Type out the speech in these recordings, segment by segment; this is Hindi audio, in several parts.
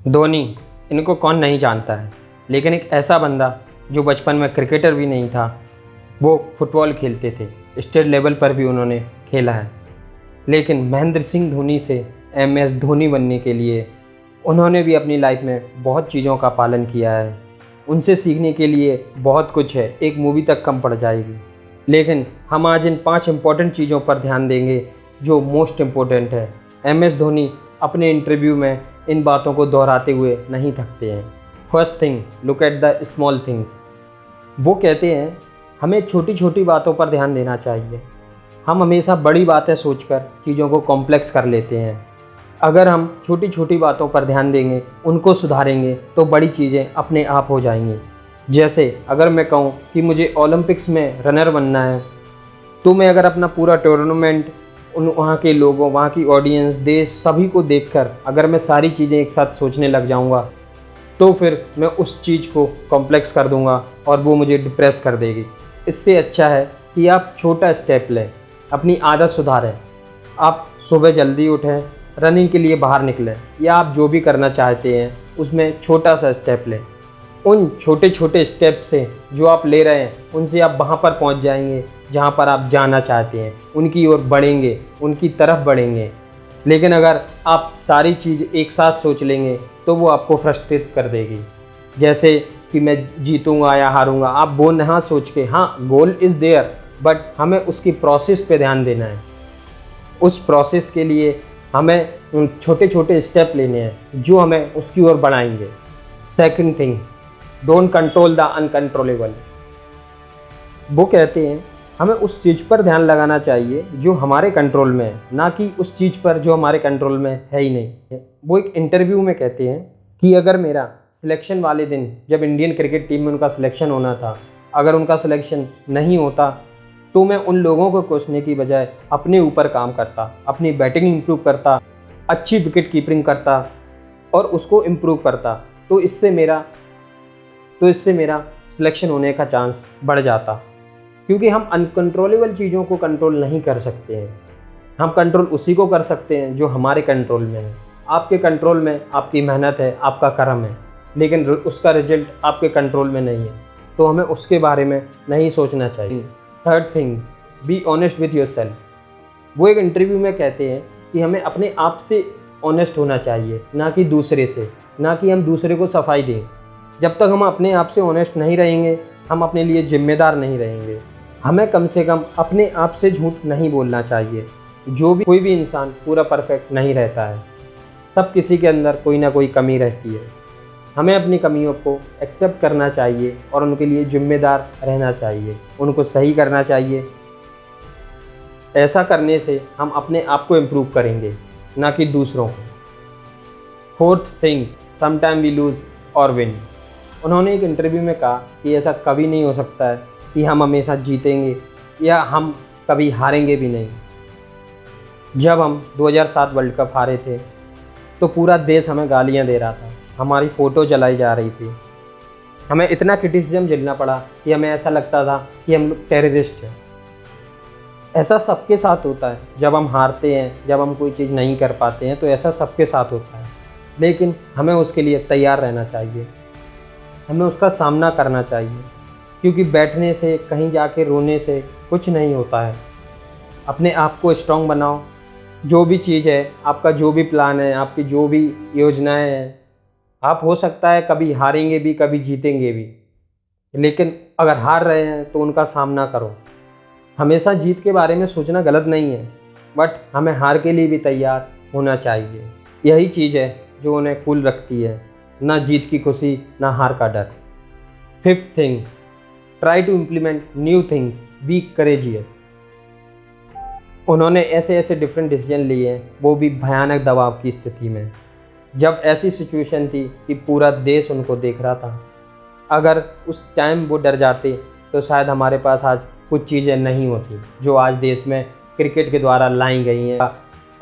धोनी, इनको कौन नहीं जानता है। लेकिन एक ऐसा बंदा जो बचपन में क्रिकेटर भी नहीं था, वो फुटबॉल खेलते थे, स्टेट लेवल पर भी उन्होंने खेला है। लेकिन महेंद्र सिंह धोनी से MS धोनी बनने के लिए उन्होंने भी अपनी लाइफ में बहुत चीज़ों का पालन किया है। उनसे सीखने के लिए बहुत कुछ है, एक मूवी तक कम पड़ जाएगी। लेकिन हम आज इन 5 इम्पॉर्टेंट चीज़ों पर ध्यान देंगे जो मोस्ट इम्पोर्टेंट है। MS धोनी अपने इंटरव्यू में इन बातों को दोहराते हुए नहीं थकते हैं। First thing, look at the small things. वो कहते हैं हमें छोटी छोटी बातों पर ध्यान देना चाहिए। हम हमेशा बड़ी बातें सोचकर चीज़ों को कॉम्प्लेक्स कर लेते हैं। अगर हम छोटी छोटी बातों पर ध्यान देंगे, उनको सुधारेंगे, तो बड़ी चीज़ें अपने आप हो जाएंगी। जैसे अगर मैं कहूँ कि मुझे ओलंपिक्स में रनर बनना है, तो मैं अगर अपना पूरा टूर्नामेंट वहाँ के लोगों, वहाँ की ऑडियंस, देश सभी को देखकर अगर मैं सारी चीज़ें एक साथ सोचने लग जाऊँगा, तो फिर मैं उस चीज़ को कॉम्प्लेक्स कर दूँगा और वो मुझे डिप्रेस कर देगी। इससे अच्छा है कि आप छोटा स्टेप लें, अपनी आदत सुधारें। आप सुबह जल्दी उठें, रनिंग के लिए बाहर निकलें, या आप जो भी करना चाहते हैं उसमें छोटा सा स्टेप लें। उन छोटे छोटे स्टेप से जो आप ले रहे हैं, उनसे आप वहाँ पर पहुँच जाएंगे जहाँ पर आप जाना चाहते हैं, उनकी ओर बढ़ेंगे, उनकी तरफ बढ़ेंगे। लेकिन अगर आप सारी चीज़ एक साथ सोच लेंगे तो वो आपको फ्रस्ट्रेट कर देगी। जैसे कि मैं जीतूंगा या हारूंगा, आप वो ना सोच के, हाँ गोल इज़ देयर, बट हमें उसकी प्रोसेस पे ध्यान देना है। उस प्रोसेस के लिए हमें उन छोटे छोटे स्टेप लेने हैं जो हमें उसकी ओर बढ़ाएंगे। Second thing, don't control the uncontrollable. वो कहते हैं हमें उस चीज़ पर ध्यान लगाना चाहिए जो हमारे कंट्रोल में है, ना कि उस चीज़ पर जो हमारे कंट्रोल में है ही नहीं। वो एक इंटरव्यू में कहते हैं कि अगर मेरा सिलेक्शन वाले दिन, जब इंडियन क्रिकेट टीम में उनका सिलेक्शन होना था, अगर उनका सिलेक्शन नहीं होता तो मैं उन लोगों को कोसने की बजाय अपने ऊपर काम करता, अपनी बैटिंग इम्प्रूव करता, अच्छी विकेट कीपिंग करता और उसको इम्प्रूव करता, तो इससे मेरा सिलेक्शन होने का चांस बढ़ जाता। क्योंकि हम अनकंट्रोलेबल चीज़ों को कंट्रोल नहीं कर सकते हैं। हम कंट्रोल उसी को कर सकते हैं जो हमारे कंट्रोल में है। आपके कंट्रोल में आपकी मेहनत है, आपका कर्म है, लेकिन उसका रिजल्ट आपके कंट्रोल में नहीं है, तो हमें उसके बारे में नहीं सोचना चाहिए। Third thing, be honest with your self. वो एक इंटरव्यू में कहते हैं कि हमें अपने आप से ऑनेस्ट होना चाहिए, ना कि दूसरे से, ना कि हम दूसरे को सफाई दें। जब तक हम अपने आप से ऑनेस्ट नहीं रहेंगे, हम अपने लिए जिम्मेदार नहीं रहेंगे। हमें कम से कम अपने आप से झूठ नहीं बोलना चाहिए। कोई भी इंसान पूरा परफेक्ट नहीं रहता है, सब किसी के अंदर कोई ना कोई कमी रहती है। हमें अपनी कमियों को एक्सेप्ट करना चाहिए और उनके लिए जिम्मेदार रहना चाहिए, उनको सही करना चाहिए। ऐसा करने से हम अपने आप को इम्प्रूव करेंगे, ना कि दूसरों को। Fourth thing, sometime we lose और विन। उन्होंने एक इंटरव्यू में कहा कि ऐसा कभी नहीं हो सकता है कि हम हमेशा जीतेंगे या हम कभी हारेंगे भी नहीं। जब हम 2007 वर्ल्ड कप हारे थे तो पूरा देश हमें गालियां दे रहा था, हमारी फ़ोटो जलाई जा रही थी, हमें इतना क्रिटिसिज्म झेलना पड़ा कि हमें ऐसा लगता था कि हम लोग टेररिस्ट हैं। ऐसा सबके साथ होता है, जब हम हारते हैं, जब हम कोई चीज़ नहीं कर पाते हैं, तो ऐसा सबके साथ होता है। लेकिन हमें उसके लिए तैयार रहना चाहिए, हमें उसका सामना करना चाहिए। क्योंकि बैठने से, कहीं जाके रोने से कुछ नहीं होता है। अपने आप को स्ट्रॉन्ग बनाओ। जो भी चीज़ है, आपका जो भी प्लान है, आपकी जो भी योजनाएं हैं, आप हो सकता है कभी हारेंगे भी, कभी जीतेंगे भी, लेकिन अगर हार रहे हैं तो उनका सामना करो। हमेशा जीत के बारे में सोचना गलत नहीं है, बट हमें हार के लिए भी तैयार होना चाहिए। यही चीज़ है जो उन्हें कूल रखती है, ना जीत की खुशी, ना हार का डर। Fifth thing, try to implement new things, be courageous. उन्होंने ऐसे ऐसे डिफरेंट डिसीजन लिए हैं, वो भी भयानक दबाव की स्थिति में, जब ऐसी सिचुएशन थी कि पूरा देश उनको देख रहा था। अगर उस टाइम वो डर जाते तो शायद हमारे पास आज कुछ चीज़ें नहीं होती जो आज देश में क्रिकेट के द्वारा लाई गई हैं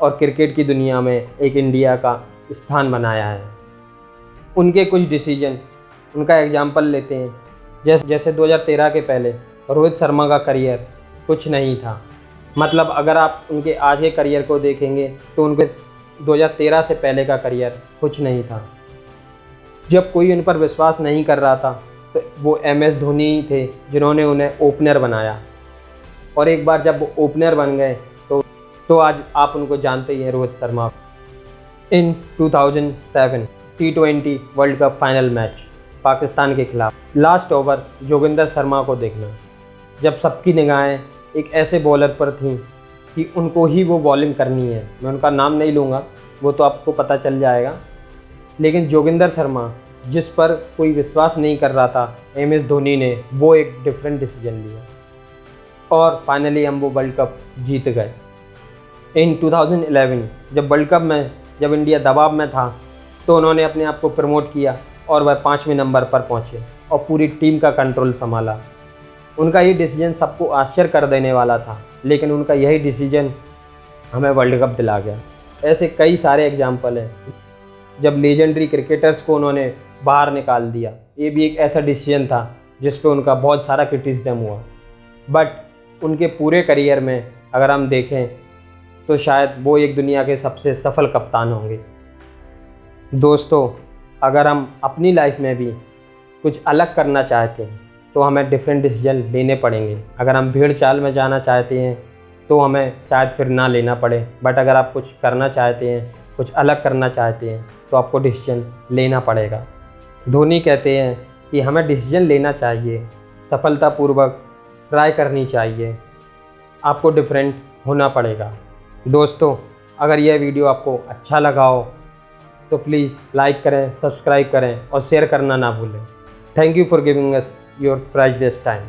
और क्रिकेट की दुनिया में एक इंडिया का स्थान बनाया है। उनके कुछ डिसीजन, उनका एग्जाम्पल लेते हैं। जैसे 2013 के पहले रोहित शर्मा का करियर कुछ नहीं था। मतलब अगर आप उनके आज के करियर को देखेंगे तो उनके 2013 से पहले का करियर कुछ नहीं था। जब कोई उन पर विश्वास नहीं कर रहा था तो वो MS धोनी ही थे जिन्होंने उन्हें ओपनर बनाया। और एक बार जब वो ओपनर बन गए तो आज आप उनको जानते ही हैं, रोहित शर्मा। इन 2007 T20 world cup final match Pakistan के खिलाफ लास्ट ओवर जोगिंदर शर्मा को देखना, जब सबकी निगाहें एक ऐसे बॉलर पर थीं कि उनको ही वो बॉलिंग करनी है। मैं उनका नाम नहीं लूँगा, वो तो आपको पता चल जाएगा। लेकिन जोगिंदर शर्मा जिस पर कोई विश्वास नहीं कर रहा था, MS धोनी ने वो एक डिफरेंट डिसीजन लिया और फाइनली हम वो वर्ल्ड कप जीत गए। इन 2011 जब वर्ल्ड कप में जब इंडिया दबाव में था तो उन्होंने अपने आप को प्रमोट किया और वह 5वें नंबर पर पहुँचे और पूरी टीम का कंट्रोल संभाला। उनका ये डिसीजन सबको आश्चर्य कर देने वाला था, लेकिन उनका यही डिसीजन हमें वर्ल्ड कप दिला गया। ऐसे कई सारे एग्जाम्पल हैं जब लेजेंडरी क्रिकेटर्स को उन्होंने बाहर निकाल दिया। ये भी एक ऐसा डिसीजन था जिस पे उनका बहुत सारा क्रिटिसिज्म हुआ, बट उनके पूरे करियर में अगर हम देखें तो शायद वो एक दुनिया के सबसे सफल कप्तान होंगे। दोस्तों, अगर हम अपनी लाइफ में भी कुछ अलग करना चाहते हैं तो हमें डिफरेंट डिसीजन लेने पड़ेंगे। अगर हम भीड़ चाल में जाना चाहते हैं तो हमें शायद फिर ना लेना पड़े, बट अगर आप कुछ करना चाहते हैं, कुछ अलग करना चाहते हैं तो आपको डिसीजन लेना पड़ेगा। धोनी कहते हैं कि हमें डिसीजन लेना चाहिए, सफलतापूर्वक ट्राई करनी चाहिए, आपको डिफरेंट होना पड़ेगा। दोस्तों, अगर यह वीडियो आपको अच्छा लगा हो तो प्लीज़ लाइक करें, सब्सक्राइब करें और शेयर करना ना भूलें। Thank you for giving us your priceless time.